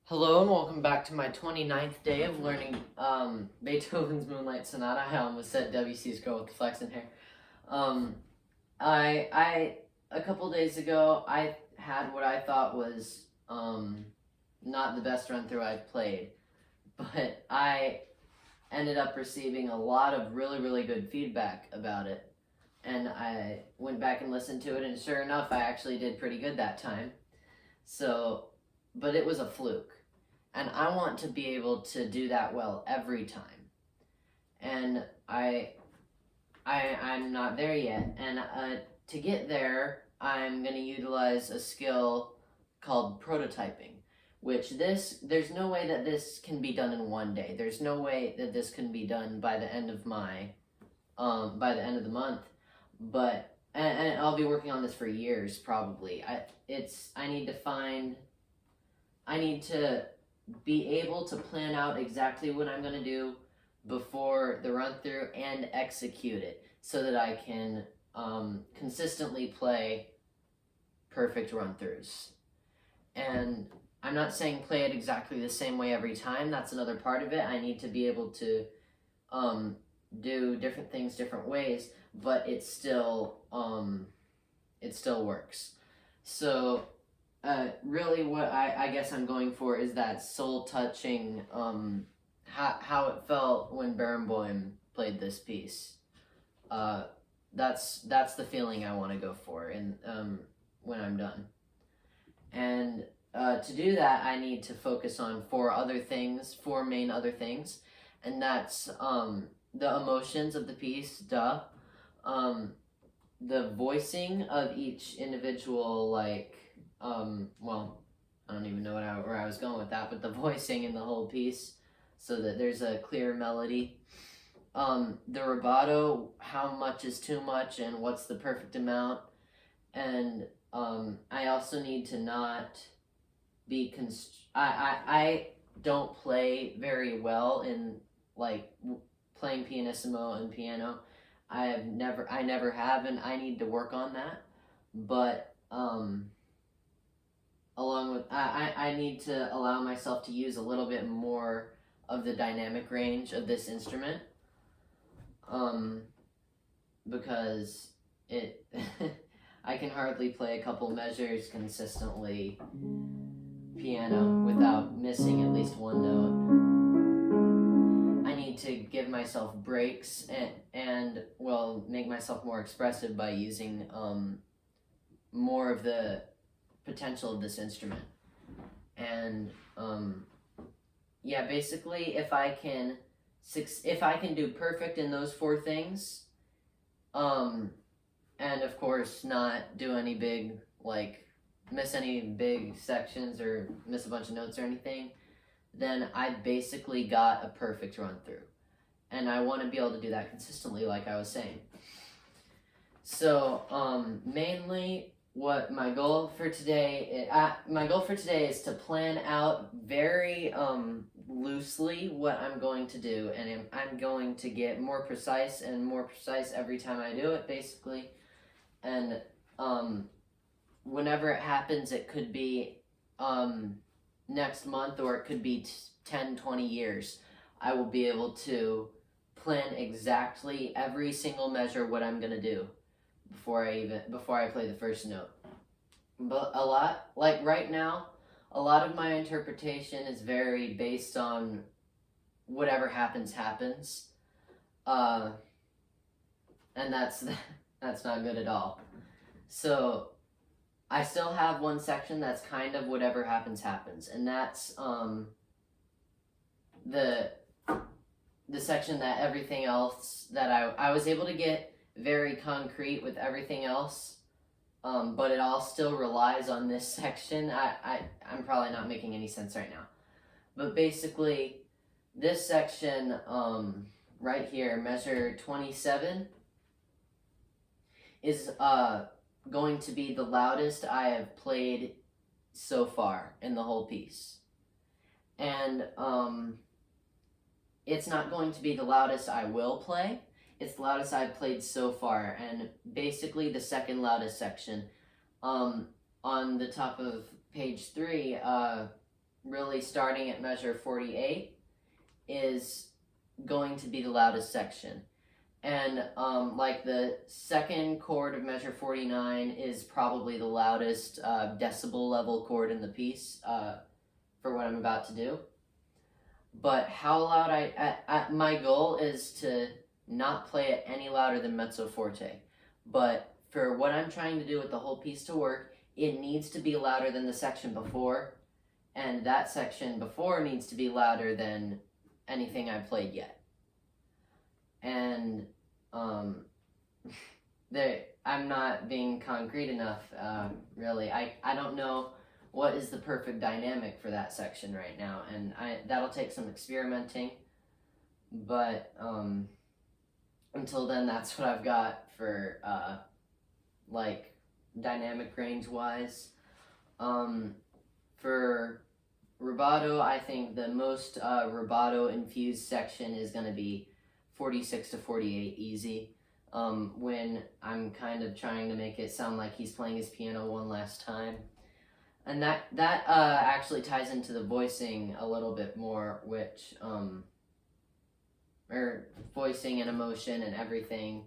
Hello and welcome back to my 29th day of learning Beethoven's Moonlight Sonata. I almost said WC's Girl with the Flaxen Hair. Um, a couple days ago, I had what I thought was not the best run through I've played, but I ended up receiving a lot of really good feedback about it. And I went back and listened to it, and sure enough, I actually did pretty good that time. So, but it was a fluke. And I want to be able to do that well every time. And I'm not there yet. And to get there, I'm going to utilize a skill called prototyping, which there's no way that this can be done in one day. There's no way that this can be done by the end of by the end of the month. But, and I'll be working on this for years, probably. I need to be able to plan out exactly what I'm going to do before the run through and execute it so that I can consistently play perfect run throughs. And I'm not saying play it exactly the same way every time. That's another part of it. I need to be able to do different things different ways, but it still works. So really what I guess I'm going for is that soul-touching, how it felt when Barenboim played this piece. That's the feeling I want to go for when I'm done. And to do that, I need to focus on four main other things, and that's the emotions of the piece, the voicing of each individual, well, I don't even know where I was going with that, but the voicing in the whole piece so that there's a clear melody. The rubato, how much is too much and what's the perfect amount. And I also need to not be I don't play very well in playing pianissimo and piano. I never have, and I need to work on that. But along with I need to allow myself to use a little bit more of the dynamic range of this instrument, because it I can hardly play a couple measures consistently piano without missing at least one note. I need to give myself breaks and make myself more expressive by using more of the potential of this instrument. And yeah, basically if I can do perfect in those four things, and of course not do any big miss any big sections or miss a bunch of notes or anything, then I basically got a perfect run through. And I want to be able to do that consistently, like I was saying. So mainly what my goal for today is to plan out very loosely what I'm going to do, and I'm going to get more precise every time I do it, basically. And whenever it happens, it could be next month, or it could be 10-20 years. I will be able to plan exactly every single measure what I'm gonna do before I play the first note. But right now, a lot of my interpretation is very based on whatever happens, and that's not good at all. So I still have one section that's kind of whatever happens, and that's the section that everything else that I was able to get very concrete with everything else, but it all still relies on this section. I'm probably not making any sense right now, but basically this section right here, measure 27, is going to be the loudest I have played so far in the whole piece. And it's not going to be the loudest I will play. It's the loudest I've played so far, and basically the second loudest section. On the top of page 3, really starting at measure 48 is going to be the loudest section. And like the second chord of measure 49 is probably the loudest decibel level chord in the piece for what I'm about to do. But how loud my goal is to not play it any louder than mezzo forte. But for what I'm trying to do with the whole piece to work, it needs to be louder than the section before, and that section before needs to be louder than anything I played yet. And I'm not being concrete enough, really. I don't know what is the perfect dynamic for that section right now, and that'll take some experimenting, but until then, that's what I've got for like dynamic range wise. For rubato, I think the most rubato infused section is going to be 46 to 48 easy, when I'm kind of trying to make it sound like he's playing his piano one last time. And that actually ties into the voicing a little bit more, which or voicing and emotion and everything.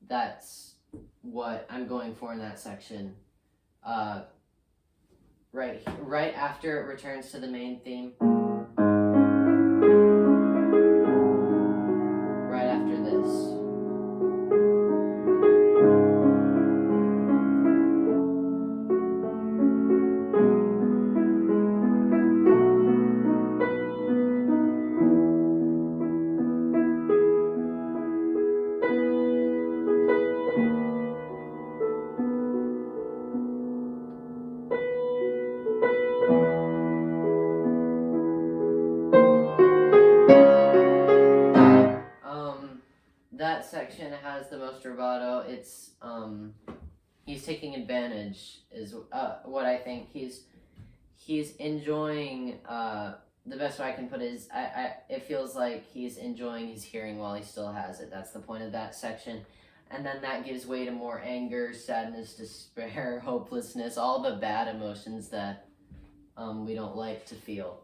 That's what I'm going for in that section. Right after it returns to the main theme. Right after this. That section has the most rubato. It's he's taking advantage is what I think. He's enjoying the best way I can put it is it feels like he's enjoying his hearing while he still has it. That's the point of that section. And then that gives way to more anger, sadness, despair, hopelessness, all the bad emotions that we don't like to feel.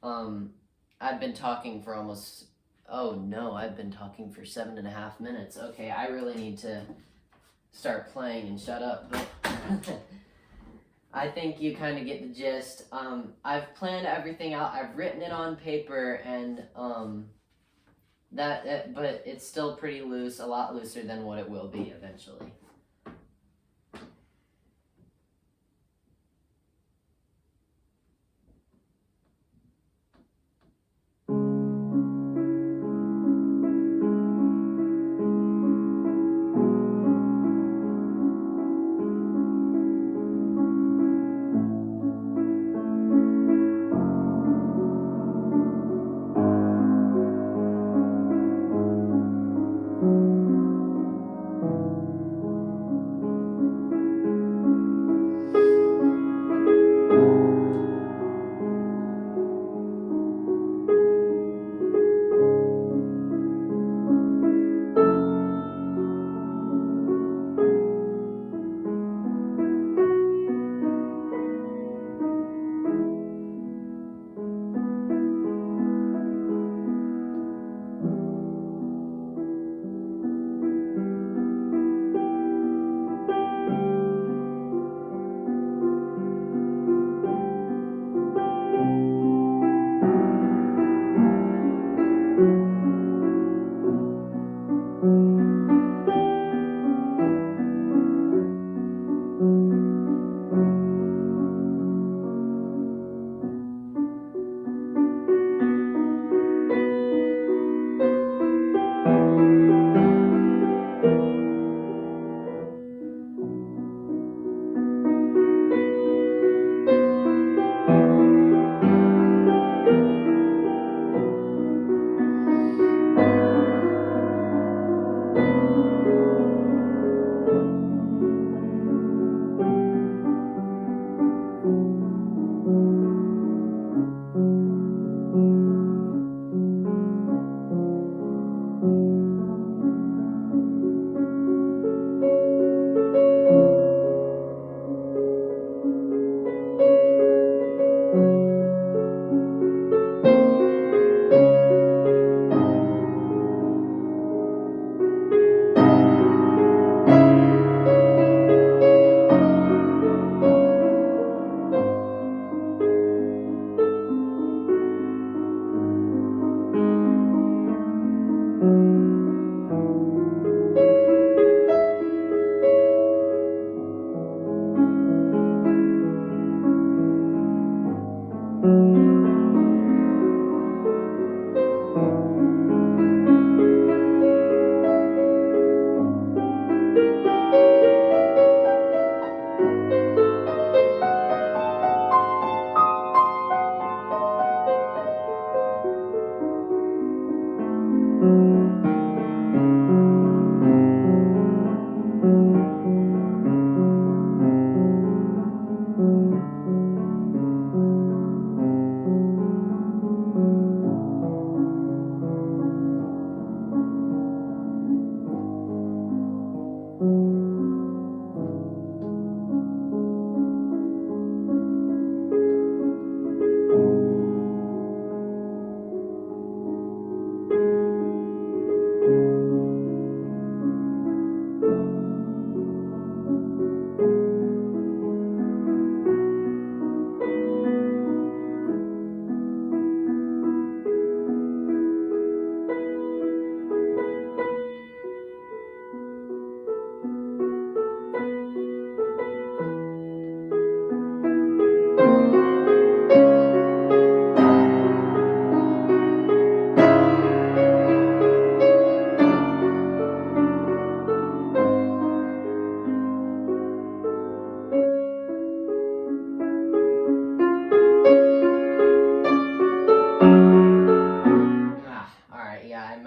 I've been talking for almost I've been talking for 7.5 minutes. Okay, I really need to start playing and shut up, but I think you kind of get the gist. I've planned everything out. I've written it on paper, and but it's still pretty loose, a lot looser than what it will be eventually.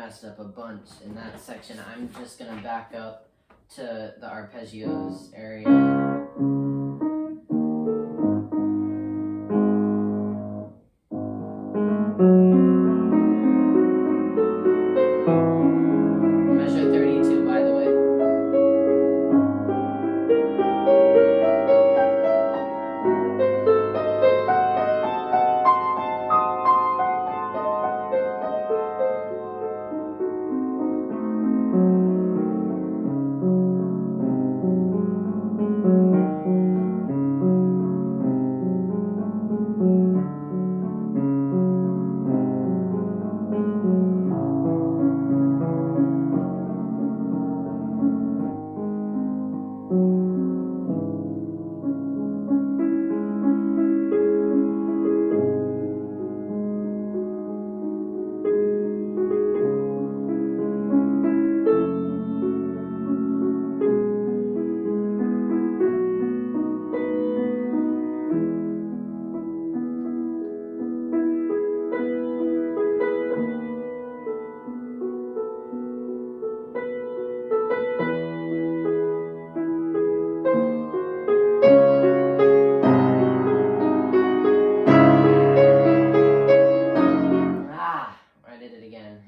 messed up a bunch in that section. I'm just gonna back up to the arpeggios area. Measure 32, by the way. I did it again.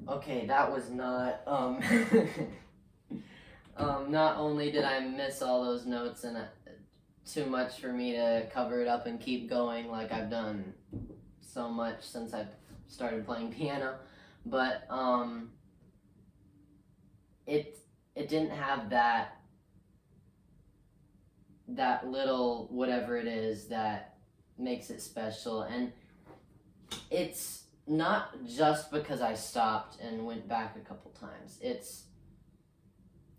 Okay, that was not, not only did I miss all those notes and too much for me to cover it up and keep going like I've done so much since I've started playing piano, but, it didn't have that little whatever it is that makes it special, and it's not just because I stopped and went back a couple times. It's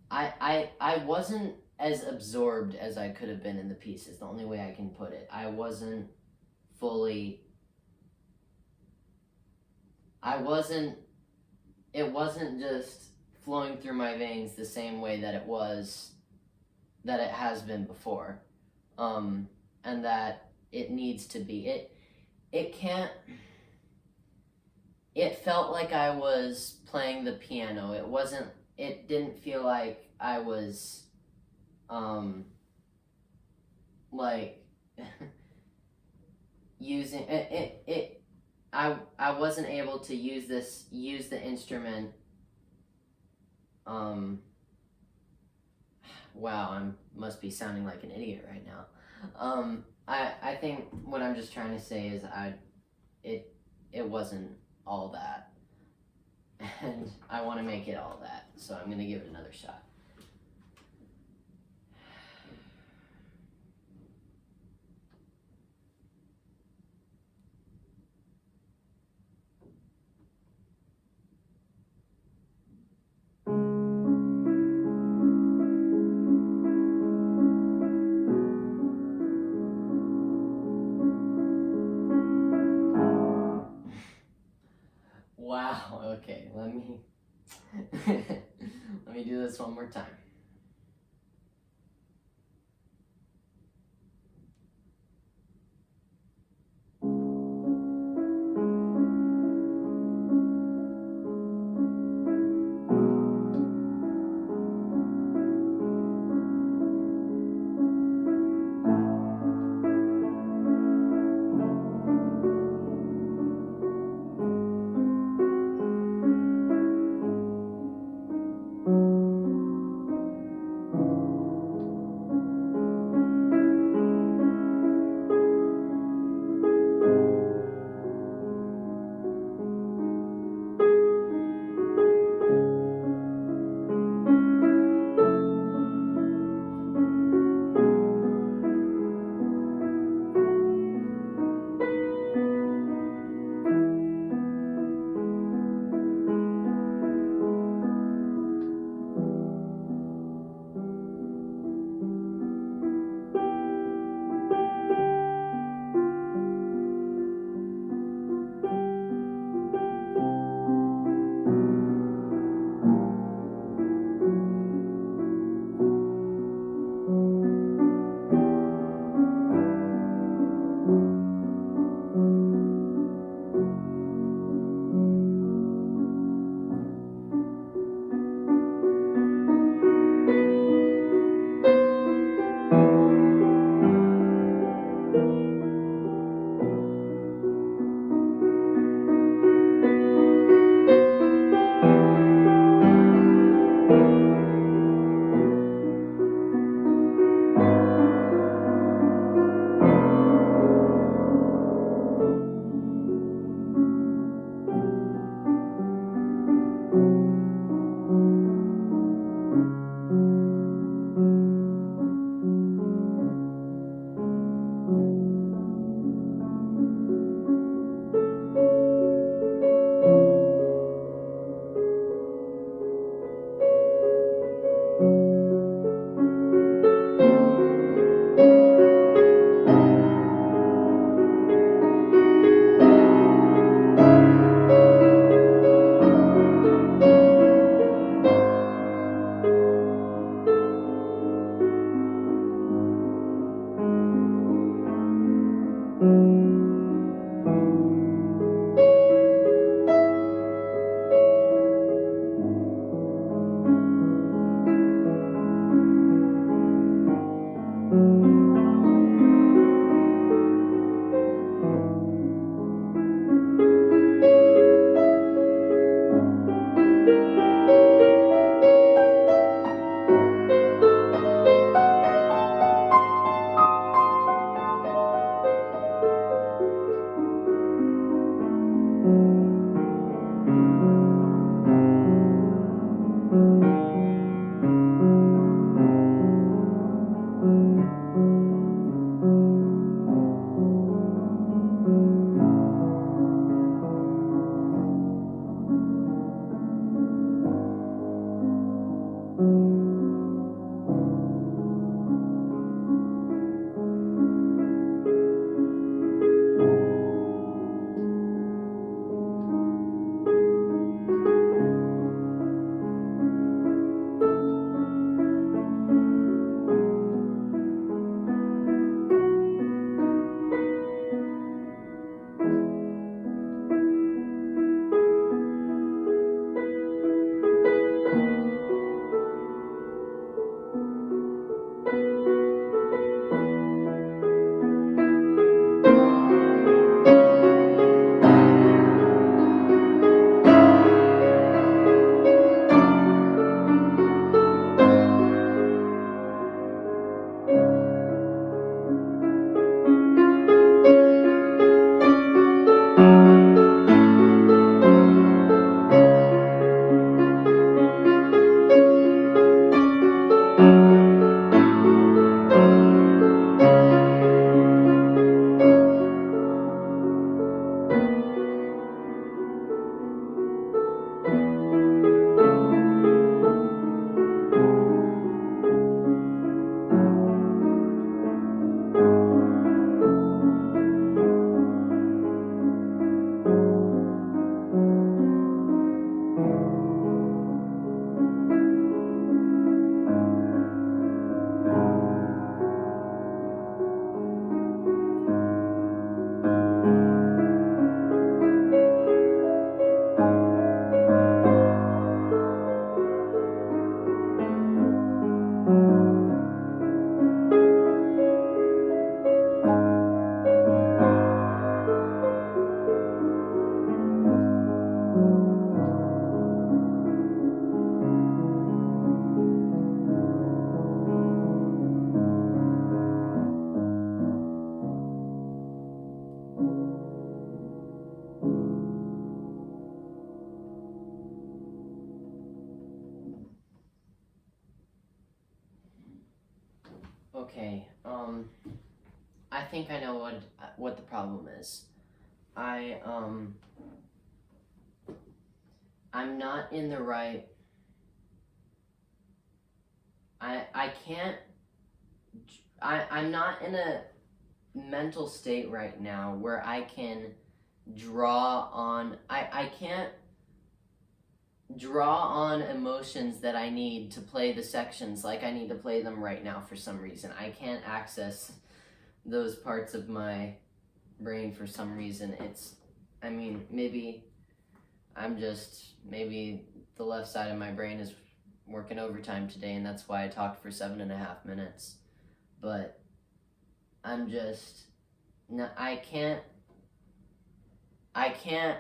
I wasn't as absorbed as I could have been in the piece, is the only way I can put it. I wasn't fully it wasn't just flowing through my veins the same way that it has been before. And that it needs to be. It felt like I was playing the piano. It didn't feel like I was, like, using, I wasn't able to use the instrument, wow, I must be sounding like an idiot right now. I think what I'm just trying to say is it wasn't all that, and I want to make it all that, so I'm gonna give it another shot. more time. Okay, I think I know what the problem is. I'm not in the right. I can't. I'm not in a mental state right now where I can draw on. I can't draw on emotions that I need to play the sections like I need to play them right now for some reason. I can't access those parts of my brain for some reason. I mean, maybe maybe the left side of my brain is working overtime today, and that's why I talked for 7.5 minutes. But no, I can't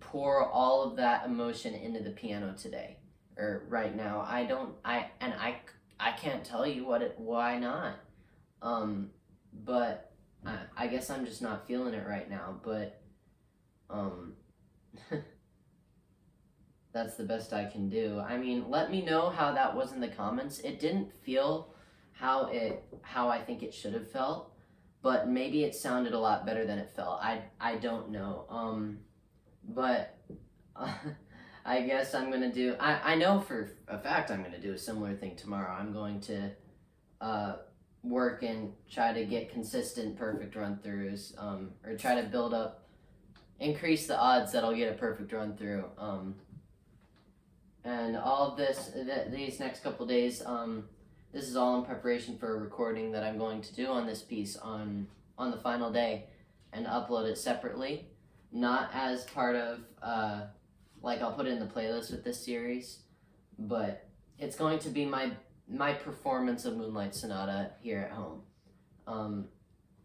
pour all of that emotion into the piano today or right now. I can't tell you why not. But I guess I'm just not feeling it right now, but that's the best I can do. I mean, let me know how that was in the comments. It didn't feel how I think it should have felt, but maybe it sounded a lot better than it felt. I don't know. But I guess I'm gonna do. I know for a fact I'm gonna do a similar thing tomorrow. I'm going to work and try to get consistent perfect run throughs, or try to increase the odds that I'll get a perfect run through. And all of these next couple days, this is all in preparation for a recording that I'm going to do on this piece on the final day and upload it separately. Not as part of, I'll put it in the playlist with this series, but it's going to be my performance of Moonlight Sonata here at home.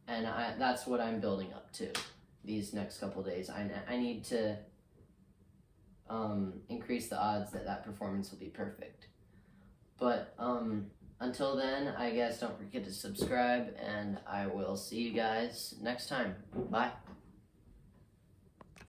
And that's what I'm building up to these next couple days. I need to increase the odds that performance will be perfect. But until then, I guess don't forget to subscribe, and I will see you guys next time. Bye.